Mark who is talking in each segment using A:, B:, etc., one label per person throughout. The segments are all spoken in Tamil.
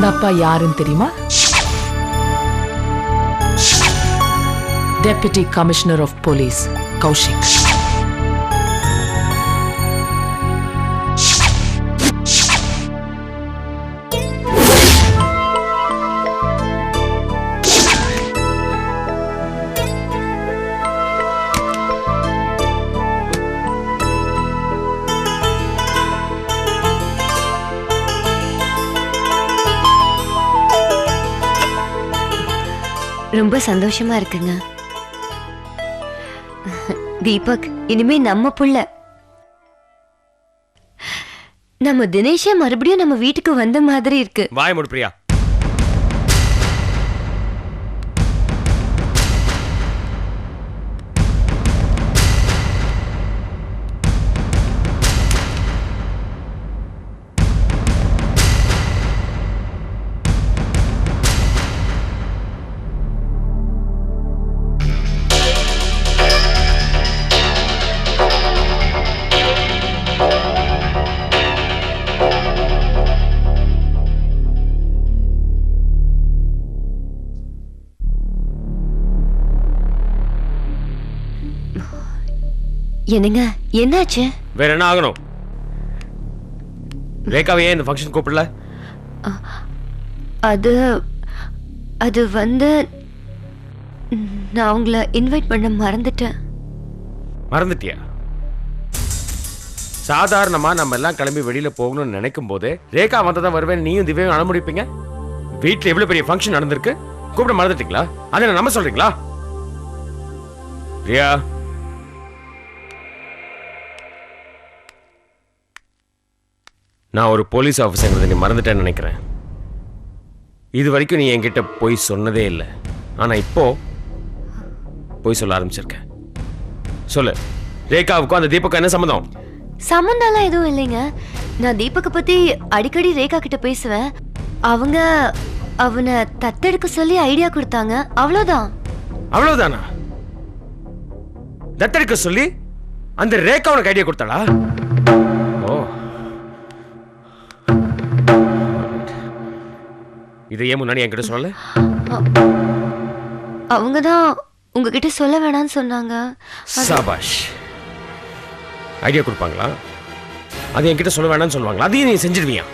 A: அந்த அப்பா யாருன்னு தெரியுமா? Deputy commissioner of police Kaushik.
B: ரொம்ப சந்தோஷமா இருக்குங்க. தீபக் இனிமே நம்ம புள்ள. நம்ம தினேஷே மறுபடியும் நம்ம வீட்டுக்கு வந்த மாதிரி இருக்கு.
C: வாய் மூடு பிரியா.
B: என்னங்க என்னாச்சு?
C: வேற என்ன ஆகணும்? ரேகாவை ஏன் இந்த ஃபங்க்ஷன் கூப்பிடல?
B: அது அது வந்து நான் உங்களை இன்வைட் பண்ண மறந்துட்டேன்.
C: மறந்துட்டியா? சாதாரணமா நம்ம எல்லாம் கிளம்பி வெளியில போகணும்னு நினைக்கும் போது ரேகா வந்ததான் வருவேன் நீயும் திவ்யாவும் அனுமதிப்பீங்க. வீட்டுல எவ்வளவு பெரிய ஃபங்க்ஷன் நடந்திருக்கு, கூப்பிட மறந்துட்டீங்களா? அதை நம்ம சொல்றீங்களா? பிரியா, நான் ஒரு போலீஸ் ஆஃபீஸர்ங்கிறத நீ மறந்துட்டேன்னு நினைக்கிறேன். இது வரைக்கும் நீ என்கிட்ட போய் சொன்னதே இல்லை, ஆனா இப்போ போய் சொல்ல ஆரம்பிச்சிருக்க. சொல்லு, ரேகாவுக்கும் அந்த தீபக்கும் என்ன சம்மந்தம்?
B: சம்மந்தம்லாம் எதுவும் இல்லைங்க. நான் தீபக்கை பத்தி அடிக்கடி ரேகா கிட்ட பேசுவேன். அவங்க அவனை தத்தெடுக்க சொல்லி ஐடியா கொடுத்தாங்க, அவ்வளவுதான்.
C: அவ்வளவுதானா? தத்தெடுக்க சொல்லி அந்த ரேகா உனக்கு ஐடியா கொடுத்தாளா? ஓ, இதை ஏன் முன்னாடி என்கிட்ட சொல்லல?
B: அவங்க தான் உங்ககிட்ட சொல்ல வேணாம்னு சொன்னாங்க.
C: சாபாஷ். ஐடியா கொடுப்பாங்களா? அது என்கிட்ட சொல்ல வேணாம்னு சொல்லுவாங்களா? அதையும் நீ செஞ்சிருவியா?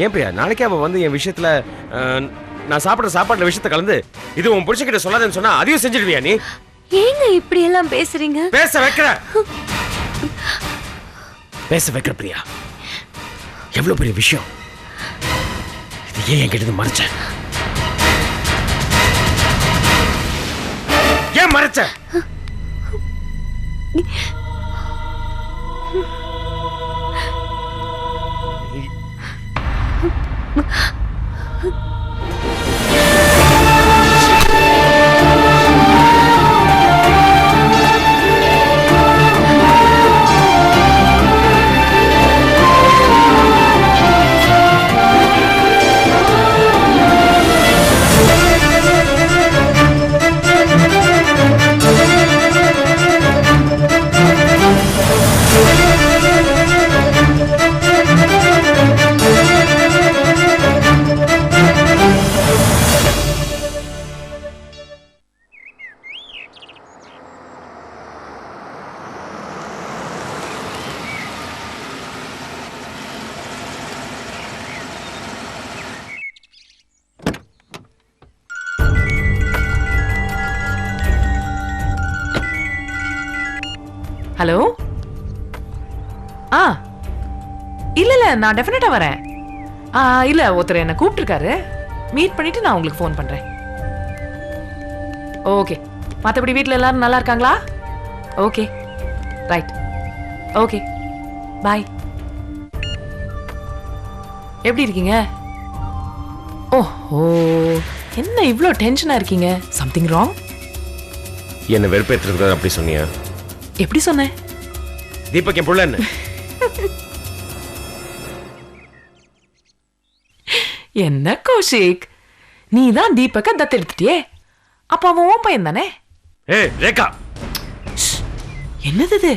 C: ஏன் பிரியா, நாளைக்கே அவ வந்து என் விஷயத்துல நான் சாப்பிட்ற சாப்பாட்டுல விஷயத்தை கலந்து இது உன் புருஷன்கிட்ட சொல்லாதேன்னு சொன்னா அதையும் செஞ்சிருவியா நீ?
B: ஏங்க இப்படி எல்லாம் பேசுறீங்க?
C: பேச வைக்கிற பேச வைக்கிற பிரியா. எவ்வளவு பெரிய விஷயம் இது, ஏன் என்கிட்ட மறைச்ச? ஏன் மறைச்ச?
A: ஹலோ. இல்ல நான் டெஃபினட்டா வரேன். இல்ல ஒருத்தர் என்ன கூப்பிட்டுருக்காரு, மீட் பண்ணிட்டு நான் உங்களுக்கு ஃபோன் பண்றேன். ஓகே. மற்றபடி வீட்டில் எல்லாரும் நல்லா இருக்காங்களா? Okay, right. ஓகே, பாய். எப்படி இருக்கீங்க? ஓஹோ, என்ன இவ்வளோ டென்ஷனா இருக்கீங்க? Something wrong?
C: என்ன வெறுப்பேற்றுறது அப்படி சொன்னியா?
A: எப்படி சொன்னேன்?
C: தீபக் என் புள்ள.
A: என்ன கௌஷிக், நீ தான் தீபக்க தத்தெடுத்துட்டியே, அப்ப அவன் உன் பையன் தானே?
C: ஏய் ரேகா,
A: என்னது இது?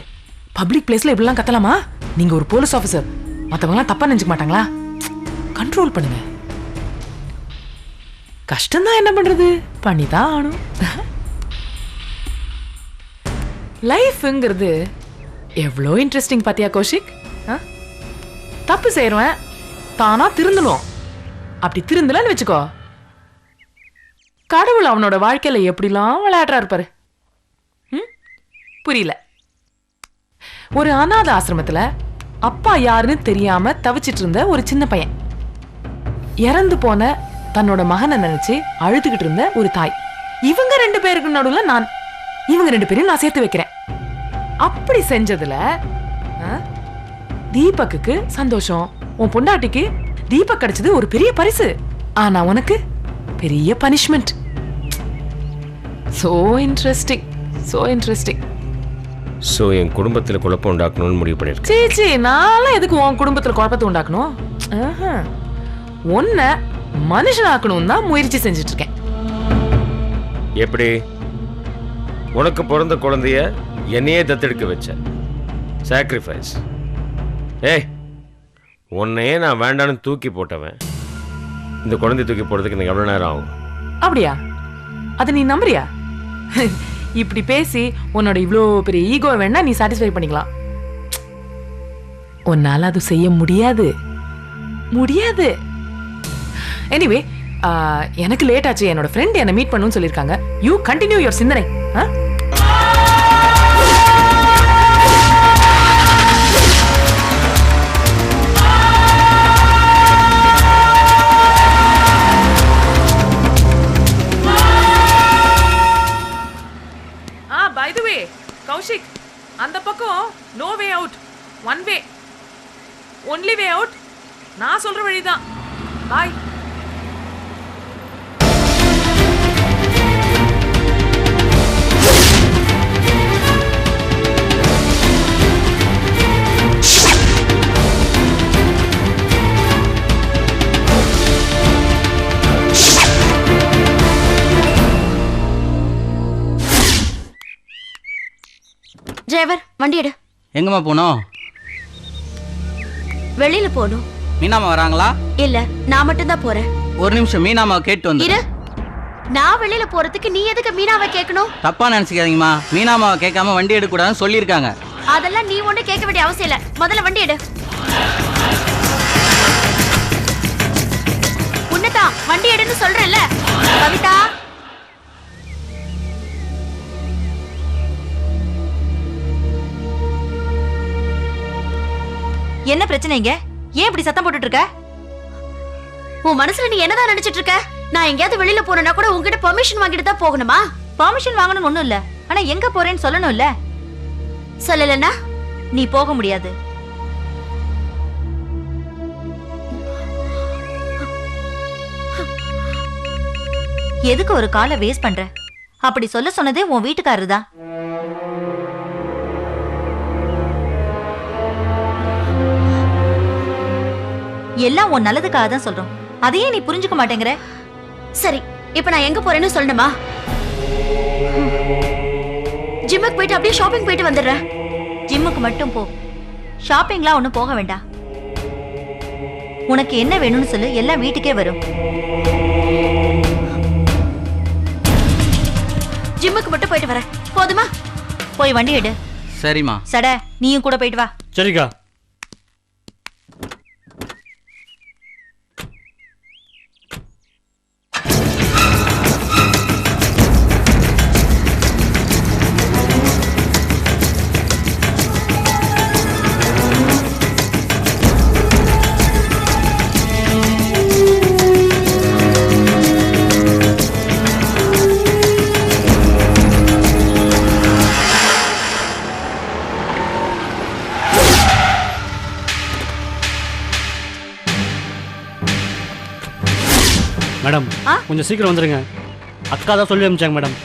A: பப்ளிக் பிளேஸ்ல இப்படிலாம் கத்தலாமா? நீங்க ஒரு போலீஸ் ஆபீசர், மத்தவங்க எல்லாம் தப்பா நினைச்சுக்க மாட்டாங்களா? கண்ட்ரோல் பண்ணுங்க. கஷ்டம்தான், என்ன பண்றது, பண்ணிதான் ஆகணும். லைஃப்ங்கிறது எவ்வளோ இன்ட்ரெஸ்டிங் பாத்தியா கௌஷிக்? தப்பு செய்யறவன் தானா திருந்தணும். அப்படி திருந்தலன்னு வச்சுக்கோ, கடவுள் அவனோட வாழ்க்கையில எப்படிலாம் விளையாடுறாரு பாரு. புரியல. ஒரு அநாத ஆசிரமத்துல அப்பா யாருன்னு தெரியாம தவிச்சிட்டு இருந்த ஒரு சின்ன பையன், இறந்து போன தன்னோட மகனை நினைச்சு அழுதுகிட்டு இருந்த ஒரு தாய், இவங்க 2 பேருக்கு நடுவுல இவங்க 2 பேரையும் நான் சேர்த்து வைக்கிறேன். அப்படி செஞ்சதுல தீபக்கு சந்தோஷம், உன் பொண்டாட்டிக்கு தீபக் கிடைச்சது ஒரு பெரிய பரிசு, ஆனா உனக்கு பெரிய punishment. So interesting, so interesting.
C: So என் குடும்பத்தில் குழப்பம் உண்டாக்கணும்னு முடிவு பண்ணியிருக்கேன்.
A: சீச்சி, நான்லாம் எதுக்கு உன் குடும்பத்தில் குழப்பத்தை உண்டாக்கணும்? உன்னை மனுஷனாக்கணும் தான் முயற்சி செஞ்சுட்டு இருக்கேன்.
C: எப்படி? உனக்கு பிறந்த குழந்தைய என்னையே தத்தெடுக்க வச்ச சாக்ரிஃபைஸ். ஏய், உன்னையே நான் வேண்டான்னு தூக்கி போட்டவன் இந்த குழந்தைய தூக்கி போடுறதுக்கு எனக்கு எவ்வளோ நேரம் ஆகும்?
A: அப்படியா? அதை நீ நம்புறியா? இப்படி பேசி உன்னோட இவ்வளோ பெரிய ஈகோ வேணா நீ சாட்டிஸ்ஃபை பண்ணிக்கலாம். உன்னால அது செய்ய முடியாது, முடியாது. எனிவே, எனக்கு லேட் ஆச்சு. என்னோட ஃப்ரெண்ட் என்னை மீட் பண்ணணும்னு சொல்லியிருக்காங்க. யூ கண்டினியூ யுவர் சிந்தனை. பை தி வே கௌஷிக், அந்த பக்கம் no way out, one way, only way out. நான் சொல்ற வழிதான். பாய்.
B: டிரைவர், வண்டி எடு.
D: எங்கம்மா போனோம்?
B: வெளியில போகணும்.
D: மீனாமா வராங்களா?
B: இல்ல, நான் மட்டும் தான் போறேன்.
D: ஒரு நிமிஷம், மீனாமாவை கேட்டு வந்து.
B: இரு, நான் வெளியில போறதுக்கு நீ எதுக்கு மீனாவை கேட்கணும்?
D: தப்பா நினைச்சுக்காதீங்கம்மா, மீனாமாவை கேட்காம வண்டி எடுக்கக்கூடாதுன்னு சொல்லியிருக்காங்க.
B: அதெல்லாம் நீ ஒண்ணு கேட்க வேண்டிய அவசியம் இல்ல. முதல்ல வண்டி எடு. உன்னதான் வண்டி எடுன்னு சொல்றேன்ல. கவிதா,
E: என்ன பிரச்சனைங்க? ஏன் இப்படி சத்தம் போட்டுட்டு இருக்க?
B: உன் மனசுல நீ என்னதான் நினைச்சிட்டு இருக்க? நான் எங்கேயாவது வெளியில போறேன்னா கூட உங்ககிட்ட பெர்மிஷன் வாங்கிட்டு தான் போகணுமா?
E: பெர்மிஷன் வாங்கணும்னு ஒண்ணும் இல்ல, ஆனா எங்க போறேன்னு சொல்லணும்ல.
B: சொல்லலன்னா
E: நீ போக முடியாது. எதுக்கு ஒரு காலை வேஸ்ட் பண்ற? அப்படி சொல்ல சொன்னதே உன் வீட்டுக்காரரு தான். எல்லாம் உன் நல்லதுக்காக தான் சொல்றோம். அதையே நீ புரிஞ்சுக்க மாட்டேங்கிற.
B: சரி, இப்ப நான் எங்க போறேன்னு சொல்லணுமா? ஜிம்முக்கு போயிட்டு அப்படியே ஷாப்பிங் போயிட்டு வந்துடுறேன்.
E: ஜிம்முக்கு மட்டும் போ, ஷாப்பிங்லாம் ஒன்னும் போக வேண்டாம். உனக்கு என்ன வேணும்னு சொல்லு, எல்லாம் வீட்டுக்கே வரும்.
B: ஜிம்முக்கு மட்டும் போயிட்டு வரேன், போதுமா?
E: போய் வண்டி எடு.
D: சரிம்மா.
E: சட, நீயும் கூட போயிட்டு வா.
D: சரிக்கா.
F: மேடம், கொஞ்சம் சீக்கிரம் வந்துருங்க. அக்கா தான் சொல்லி அனுப்பிச்சாங்க மேடம்.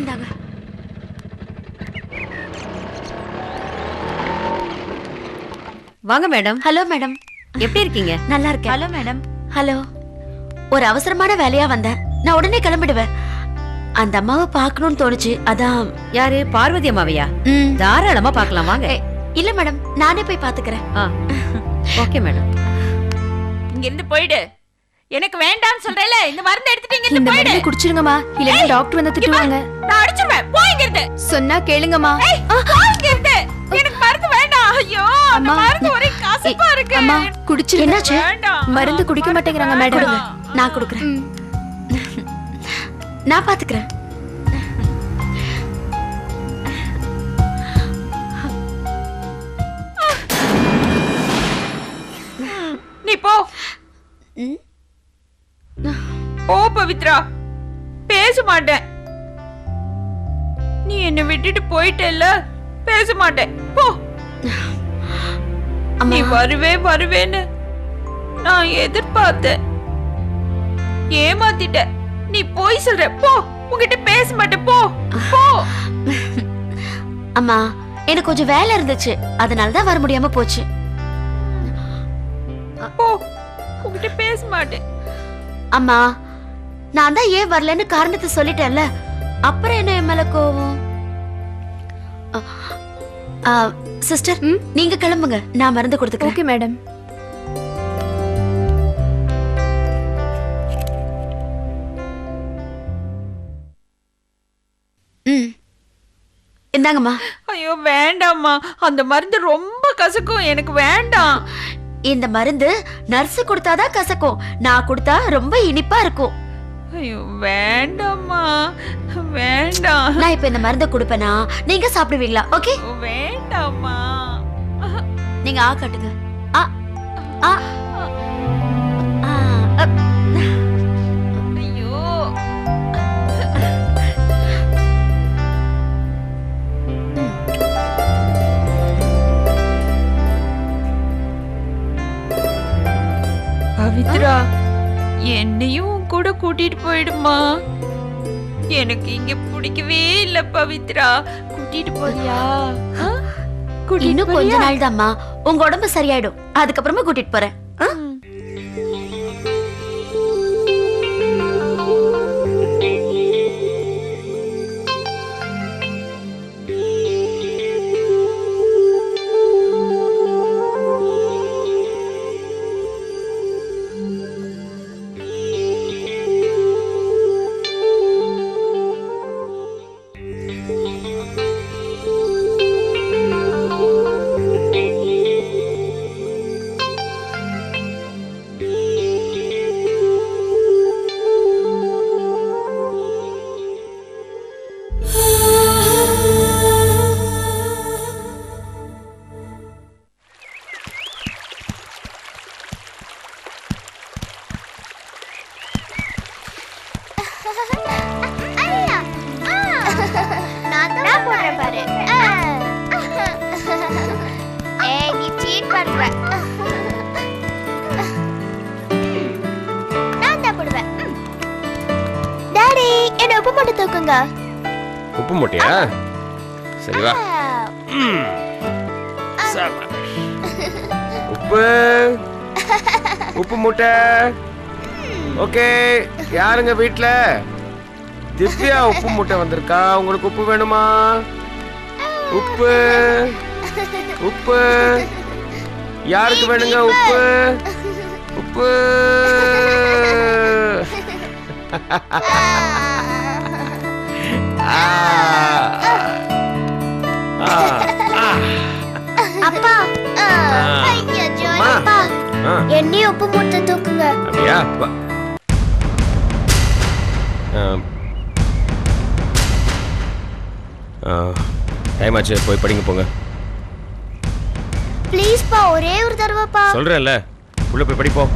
B: இந்தாங்க.
G: வாங்க மேடம்.
B: Hello madam.
G: எப்படி இருக்கீங்க?
B: நல்லா இருக்கேன்.
E: Hello madam.
B: ஹலோ. ஒரு அவசரமான வேலையா வந்தேன். நான் உடனே கிளம்பிடுவேன். அந்த அம்மாவை பார்க்கணும்னு தோணுச்சு. அதான்.
G: யாரு? பார்வதி அம்மாவையா? தாராளமா பார்க்கலாம் வாங்க.
B: இல்ல மேடம், நானே போய் பாத்துக்கிறேன்.
G: Okay madam.
E: இங்க இருந்து போயிடு. எனக்கு வேண்டாம்னு சொல்றேல. இந்த மருந்து எடுத்துட்டு இங்க இருந்து
B: இந்த
E: போயிடு.
B: மருந்து குடிச்சிருங்கம்மா, இல்லன்னா டாக்டர் வந்து திட்டுவாங்க.
E: நான் அடிச்சுவேன். போ இங்க இருந்து.
B: சொன்னா கேளுங்கம்மா.
E: போ இங்க இருந்து. எனக்கு மருந்து வேண்டாம். ஐயோ, அந்த மருந்து ஒரே கசப்பா இருக்கு.
B: அம்மா குடிச்சிருங்க. என்னாச்சு?
E: வேண்டாம்.
B: மருந்து குடிக்க மாட்டேங்கிறாங்க மேடம். நான் கொடுக்குறேன். நான் பாத்துக்கிறேன்.
E: நீ போ. ஓ பவித்ரா, பேச மாட்டேன். நீ என்ன விட்டுட்டு போயிட்டல்ல, பேச மாட்டேன். போ. நீ வருவேன்னு நான் எதிர்பார்த்தேன். ஏமாத்திட்ட. நீ போய் சொல்ற. போ. உன்கிட்ட பேச மாட்டேன். போ போ.
B: அம்மா, எனக்கு கொஞ்சம் வேலை இருந்துச்சு, அதனாலதான் வர முடியாம போச்சு.
E: போ. உன்கிட்ட பேச மாட்டேன்.
B: அம்மா, நான் தான் ஏன் வரலன்னு காரணத்தை சொல்லிட்டேன்ல, அப்புறம் என்ன என் மேல கோவம்? சிஸ்டர், நீங்க கிளம்புங்க, நான் மருந்து கொடுத்துக்கிறேன். Okay madam. இந்தாங்கம்மா.
E: ஐயோ வேண்டாம்மா, அந்த மருந்து ரொம்ப கசக்கும். எனக்கு வேண்டாம்.
B: இந்த மருந்து நர்ஸ் கொடுத்தாதான் கசக்கும், நான் கொடுத்தா ரொம்ப இனிப்பா இருக்கும்.
E: ஐயோ வேண்டாம்மா, வேண்டாம்.
B: நான் இப்ப இந்த மருந்தை கொடுப்பேனா, நீங்க சாப்பிடுவீங்களா? ஓகே.
E: வேண்டாம்மா.
B: நீங்க ஆ காட்டுங்க. ஆ ஆ ஆ.
E: ஐயோ. பவித்ரா, என்னையும் கூட கூட்டிட்டு போயிடுமா. எனக்கு இங்க பிடிக்கவே இல்ல பவித்ரா. கூட்டிட்டு போறியா?
B: இன்னும் கொஞ்ச நாள் தான்மா, உங்க உடம்பு சரியாயிடும், அதுக்கப்புறமா கூட்டிட்டு போறேன்.
C: உப்பு மூட்டையா? சரி வா. உப்பு உப்பு மூட்டை. ஓகே, யாருங்க வீட்ல? திவ்யா உப்பு மூட்டை வந்திருக்கா. உங்களுக்கு உப்பு வேணுமா? உப்பு உப்பு யாருக்கு வேணுங்க உப்பு? உப்பு.
B: அப்பா, அப்பா, என்னையும் உப்பு மூட்டை தூக்குங்க.
C: அப்படியா? டைம் ஆச்சு, போய் படிங்க போங்க.
B: ப்ளீஸ் பா, ஒரே ஒரு தடவை பா.
C: சொல்றேன்ல, உள்ள போய் படிப்போம்.